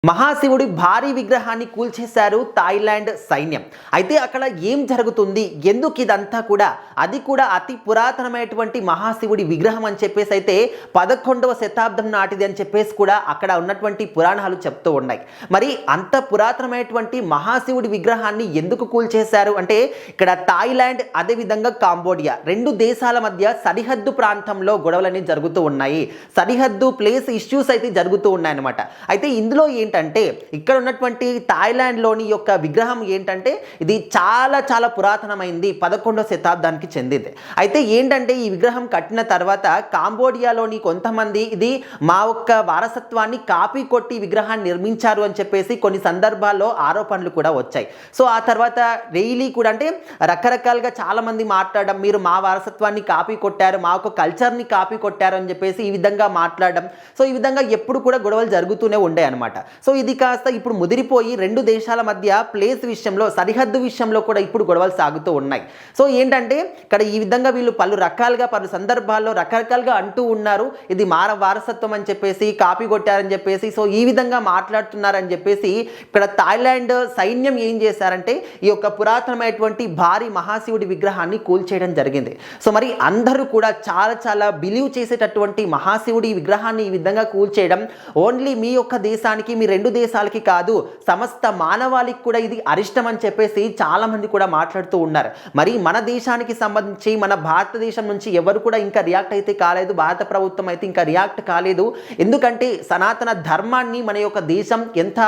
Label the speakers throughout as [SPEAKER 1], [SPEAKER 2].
[SPEAKER 1] మహాశివుడి భారీ విగ్రహాన్ని కూల్చేశారు థాయిలాండ్ సైన్యం. అయితే అక్కడ ఏం జరుగుతుంది, ఎందుకు ఇదంతా కూడా, అది కూడా అతి పురాతనమైనటువంటి మహాశివుడి విగ్రహం అని చెప్పేసి అయితే 11వ శతాబ్దం నాటిది అని చెప్పేసి కూడా అక్కడ ఉన్నటువంటి పురాణాలు చెప్తూ ఉన్నాయి. మరి అంత పురాతనమైనటువంటి మహాశివుడి విగ్రహాన్ని ఎందుకు కూల్చేశారు అంటే, ఇక్కడ థాయిలాండ్ అదేవిధంగా కాంబోడియా రెండు దేశాల మధ్య సరిహద్దు ప్రాంతంలో గొడవలన్నీ జరుగుతూ ఉన్నాయి. సరిహద్దు ప్లేస్ ఇష్యూస్ అయితే జరుగుతూ ఉన్నాయన్నమాట. అయితే ఇందులో ఏంటంటే ఇక్కడ ఉన్నటువంటి థాయిలాండ్లోని యొక్క విగ్రహం ఏంటంటే ఇది చాలా చాలా పురాతనమైంది, 11వ శతాబ్దానికి చెందింది. అయితే ఏంటంటే ఈ విగ్రహం కట్టిన తర్వాత కాంబోడియాలోని కొంతమంది ఇది మా యొక్క వారసత్వాన్ని కాపీ కొట్టి విగ్రహాన్ని నిర్మించారు అని చెప్పేసి కొన్ని సందర్భాల్లో ఆరోపణలు కూడా వచ్చాయి. సో ఆ తర్వాత రైలీ కూడా అంటే రకరకాలుగా చాలామంది మాట్లాడడం, మీరు మా వారసత్వాన్ని కాపీ కొట్టారు, మా యొక్క కల్చర్ని కాపీ కొట్టారు అని చెప్పేసి ఈ విధంగా మాట్లాడడం. సో ఈ విధంగా ఎప్పుడు కూడా గొడవలు జరుగుతూనే ఉండే అనమాట. సో ఇది కాస్త ఇప్పుడు ముదిరిపోయి రెండు దేశాల మధ్య ప్లేస్ విషయంలో, సరిహద్దు విషయంలో కూడా ఇప్పుడు గొడవలు సాగుతూ ఉన్నాయి. సో ఏంటంటే ఇక్కడ ఈ విధంగా వీళ్ళు పలు సందర్భాల్లో రకరకాలుగా అంటూ ఉన్నారు, ఇది మార వారసత్వం అని చెప్పేసి, కాపీ కొట్టారని చెప్పేసి. సో ఈ విధంగా మాట్లాడుతున్నారని చెప్పేసి ఇక్కడ థాయిలాండ్ సైన్యం ఏం చేశారంటే ఈ యొక్క పురాతనమైనటువంటి భారీ మహాశివుడి విగ్రహాన్ని కూల్చేయడం జరిగింది. సో మరి అందరూ కూడా చాలా చాలా బిలీవ్ చేసేటటువంటి మహాశివుడి విగ్రహాన్ని ఈ విధంగా కూల్చేయడం ఓన్లీ మీ యొక్క దేశానికి, మీ రెండు దేశాలకి కాదు, సమస్త మానవాళికి కూడా ఇది అరిష్టం అని చెప్పేసి చాలా మంది కూడా మాట్లాడుతూ ఉన్నారు. మరి మన దేశానికి సంబంధించి మన భారతదేశం నుంచి ఎవరు కూడా ఇంకా రియాక్ట్ అయితే కాలేదు, భారత ప్రభుత్వం అయితే ఇంకా రియాక్ట్ కాలేదు. ఎందుకంటే సనాతన ధర్మాన్ని మన యొక్క దేశం ఎంత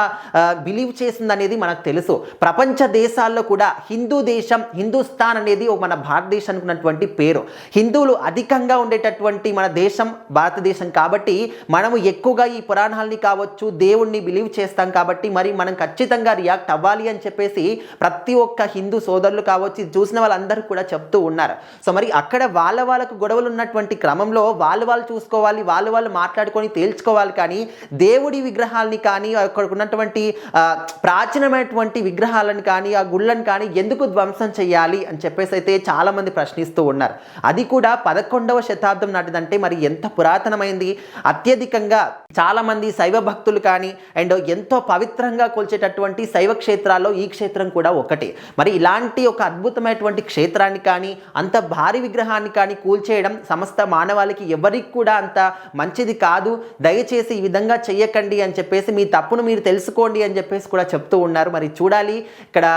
[SPEAKER 1] బిలీవ్ చేసిందనేది మనకు తెలుసు. ప్రపంచ దేశాల్లో కూడా హిందూ దేశం, హిందుస్థాన్ అనేది మన భారతదేశానికి ఉన్నటువంటి పేరు. హిందువులు అధికంగా ఉండేటటువంటి మన దేశం భారతదేశం కాబట్టి మనము ఎక్కువగా ఈ పురాణాలని కావచ్చు, దేవుణ్ణి బిలీవ్ చేస్తాం కాబట్టి మరి మనం ఖచ్చితంగా రియాక్ట్ అవ్వాలి అని చెప్పేసి ప్రతి ఒక్క హిందూ సోదరులు కావచ్చు, చూసిన వాళ్ళందరూ కూడా చెప్తూ ఉన్నారు. సో మరి అక్కడ వాళ్ళకు గొడవలు ఉన్నటువంటి క్రమంలో వాళ్ళు చూసుకోవాలి, వాళ్ళు మాట్లాడుకొని తేల్చుకోవాలి. కానీ దేవుడి విగ్రహాలని కానీ అక్కడ ఉన్నటువంటి ప్రాచీనమైనటువంటి విగ్రహాలను కానీ ఆ గుళ్ళను కానీ ఎందుకు ధ్వంసం చేయాలి అని చెప్పేసి అయితే చాలా మంది ప్రశ్నిస్తూ ఉన్నారు. అది కూడా 11వ శతాబ్దం నాటిదంటే మరి ఎంత పురాతనమైంది. అత్యధికంగా చాలా మంది శైవ భక్తులు కానీ అండ్ ఎంతో పవిత్రంగా కొల్చేటటువంటి శైవ క్షేత్రాల్లో ఈ క్షేత్రం కూడా ఒకటి. మరి ఇలాంటి ఒక అద్భుతమైనటువంటి క్షేత్రాన్ని కానీ అంత భారీ విగ్రహాన్ని కానీ కూల్చేయడం సమస్త మానవాళికి ఎవరికి కూడా అంత మంచిది కాదు. దయచేసి ఈ విధంగా చెయ్యకండి అని చెప్పేసి, మీ తప్పును మీరు తెలుసుకోండి అని చెప్పేసి కూడా చెప్తూ ఉన్నారు. మరి చూడాలి ఇక్కడ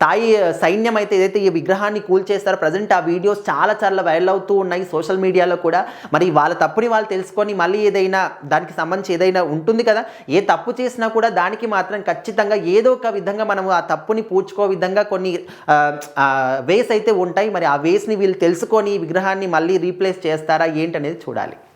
[SPEAKER 1] థాయి సైన్యం అయితే ఏదైతే ఈ విగ్రహాన్ని కూల్చేస్తారో ప్రజెంట్ ఆ వీడియోస్ చాలా చాలా వైరల్ అవుతూ ఉన్నాయి సోషల్ మీడియాలో కూడా. మరి వాళ్ళ తప్పుని వాళ్ళు తెలుసుకొని మళ్ళీ ఏదైనా దానికి సంబంధించి ఏదైనా ఉంటుంది కదా, ఏ తప్పు చేసినా కూడా దానికి మాత్రం ఖచ్చితంగా ఏదో ఒక విధంగా మనం ఆ తప్పుని పూడ్చుకో విధంగా కొన్ని వేస్ అయితే ఉంటాయి. మరి ఆ వేస్ని వీళ్ళు తెలుసుకొని ఈ విగ్రహాన్ని మళ్ళీ రీప్లేస్ చేస్తారా ఏంటనేది చూడాలి.